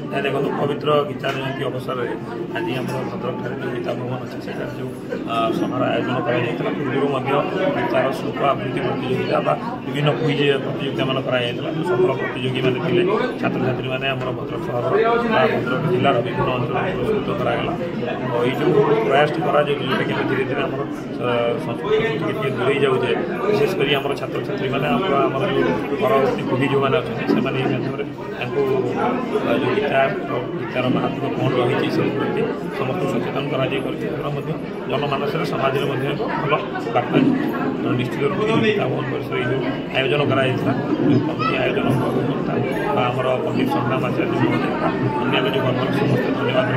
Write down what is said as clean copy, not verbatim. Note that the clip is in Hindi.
देखो पवित्र गीता जयंती अवसर में आज आम भद्रक जो गीता भवन अच्छे से जो सभार आयोजन कर पूर्व गीतार श्लोक आवृत्ति प्रतियोगिता विभिन्न क्विज प्रतियोगिता मान कर सफल प्रतियोगी मैंने थे छात्र छात्री मैंने आम भद्रक सहर भद्रक जिलार विभिन्न अंचल पुरस्कृत कराला ये जो प्रयास करा जोटा कि धीरे धीरे आम संस्कृति दूरे जाऊे विशेषकर आम छात्र छात्री मैंने परवर्ती पीढ़ी जो मैंने अच्छे से जो गीतार महत्व कौन रही प्रति समस्त सचेतन कर जनमानस समाज में भल बार्ता निश्चित रूप से गीता भवन परिसर जो आयोजन कराई कमिटी आयोजन आमर पंडित संग्राम आचार्य अन्य जो कर्म समस्त धन्यवाद।